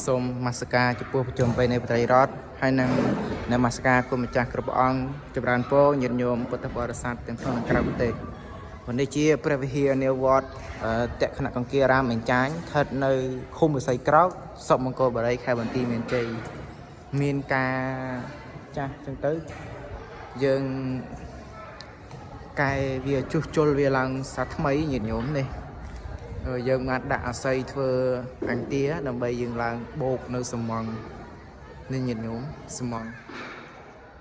សូមនមស្ការចំពោះប្រជុំបីនៃបរិរដ្ឋហើយនឹងនមស្ការគុំម្ចាស់គ្រប់អង្គចម្រើនពរញាតិញោមពុទ្ធបរិស័ទទាំងក្នុងក្រៅប្រទេសวันนี้ជាព្រះវិហារនាវត្តតក្ខណកង្គារាមអញ្ចាញស្ថិតនៅឃុំវិស័យក្រោកស្រុកមង្គលបុរីខេត្តបន្ទាយមានជ័យមានការចាស់ចឹងទៅយើងកែវាជួសជុលវាឡើងសាថ្មីញាតិញោមនេះយើងបានដាក់អាស័យធ្វើអន្ទាដើម្បីយើងឡើងបោកនៅសំងនេះញាតិញោមសំង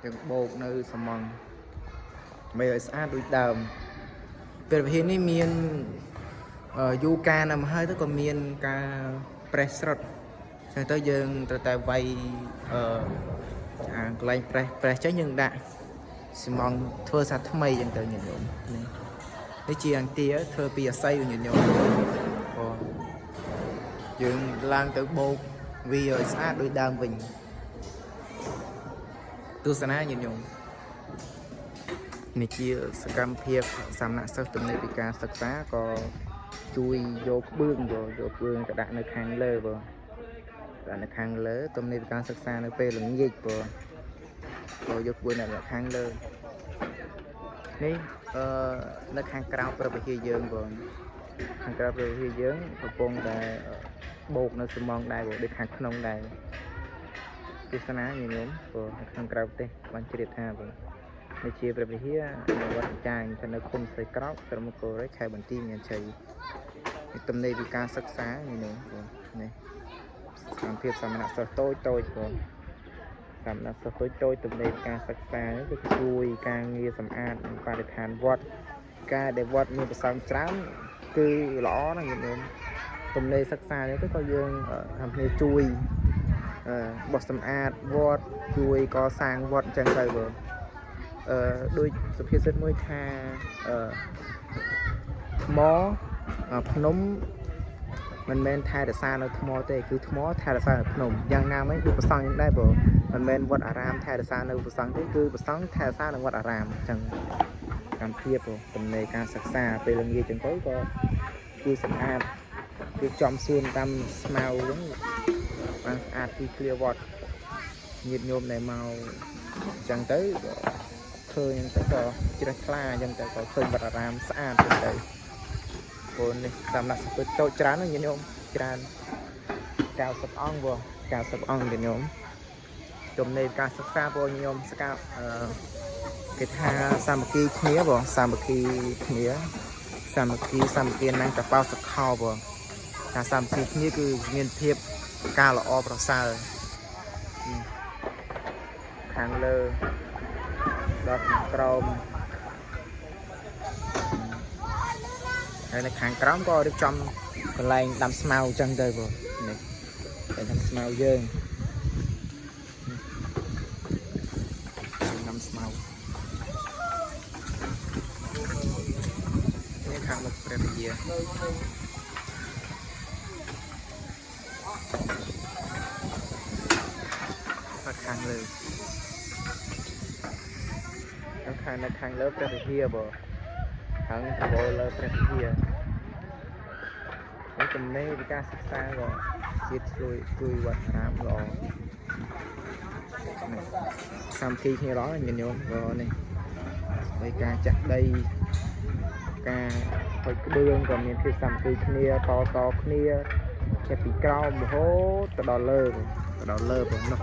យើងបោកនៅសំងមិនឲ្យស្អាតដូចដើមពេលវិហារនេះមានយូរកាលណាស់មកហើយទៅក៏មានការប្រេះស្រុតចឹងទៅយើងត្រូវតែវាយកន្លែងប្រេះចឹងយើងដាក់សំងធ្វើសាថ្មីចឹងទៅញាតិញោមនេះជាអន្ទាធ្វើពីអាស័យញាតិញោមយើងឡើងទៅបោកវាឲ្យស្អាតដូចដើមវិញទស្សនាញាតិញោមនេះជាសកម្មភាពសំណាក់សិស្សទំនេរពីការសិក្សាក៏ជួយយកគ្រឿងយកគ្រឿងទៅដាក់នៅខាងលើបងដាក់នៅខាងលើទំនេរពីការសិក្សានៅពេលល្ងាចបងក៏យកគ្រឿងដាក់ខាងលើនេះនៅខាងក្រៅព្រះវិហារយើងបងខាងក្រៅព្រះវិហារយើងកំពុងតែបោកនៅសំងដែរបងដូចខាងក្នុងដែរទស្សនាញាតិញោមបងខាងក្រៅប្រទេសបានជ្រាបថាបងនេះជាព្រះវិហារវត្តចាញនៅឃុំស្រីក្រោកស្រុកមង្គលបុរីខេត្តបន្ទាយមានជ័យទំនេរពីការសិក្សានេះបងនេះសកម្មភាពសមណៈសិស្សតូចបងសមណៈសិស្សតូចទំនេរពីការសិក្សានេះគឺជួយការងារសម្អាតបរិស្ថានវត្តការដែលវត្តមានប្រសើរច្រើនគឺល្អណាស់ញាតិញោមទំនេរសិក្សានេះក៏យើងធ្វើគ្នាជួយបោះសម្អាតវត្តជួយកសាងវត្តអញ្ចឹងទៅបងដូចសុភាសិតមួយថាថ្មភ្នំមិនមែនថែរក្សានៅថ្មទេគឺថ្មថែរក្សានៅភ្នំយ៉ាងណាមិញដូចប្រសង់យ៉ាងដែរបងមិនមែនវត្តអារាមថែរក្សានៅប្រសង់ទេគឺប្រសង់ថែរក្សានៅវត្តអារាមអញ្ចឹងកម្មភាពទំនេរការសិក្សាពេលល្ងាចអញ្ចឹងទៅក៏ជួយសម្អាតគឺចំសួនតាមស្មៅអញ្ចឹងបានស្អាតទីធ្លាវត្តញាតិញោមដែលមកអញ្ចឹងទៅឃើញអញ្ចឹងក៏ជ្រះថ្លាអញ្ចឹងទៅក៏ឃើញវត្តអារាមស្អាតទៅបងនេះតាមដាក់សិស្សតូចច្រើនញាតិញោមច្រើន90អង្គបង90អង្គញាតិញោមទំនេរការសិក្សាបងញាតិញោមស្កាប់គេថាសាមគ្គីគ្នាបងសាមគ្គីគ្នាសាមគ្គីណាំងកប៉ៅសខោបងថាសាមគ្គីគ្នាគឺមានភាពការល្អប្រសើរខាងលើដល់ខាងក្រោមហើយនៅខាងក្រោមក៏រៀបចំកន្លែងដាំស្មៅអញ្ចឹងទៅបងនេះដាំស្មៅយើងដាំស្មៅនេះខាងមុខព្រះវិហារខាងលើនៅខាងលើព្រះវិហារបងខាងប្រវល់លើព្រះវិហារហើយទំនេរពីការសិក្សាក៏ជាតិជួយវត្តអារាមល្អសាមគ្គីគ្នាល្អញាតិញោមក៏នេះដោយការចាក់ដីការហុចក្បឿងក៏មានភាពសាមគ្គីគ្នាតគ្នាចាប់ពីក្រោមរហូតទៅដល់លើបងនោះ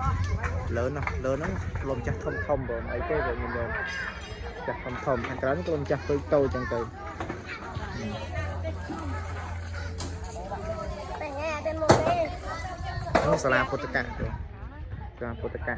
លើហ្នឹងលំចាស់ធំបងអីទេបងញាតិញោមចាស់ធំខាងក្រៅនេះក៏លំចាស់តូចចឹងទៅនោះសាលាពុទ្ធកៈទៅសាលាពុទ្ធកៈ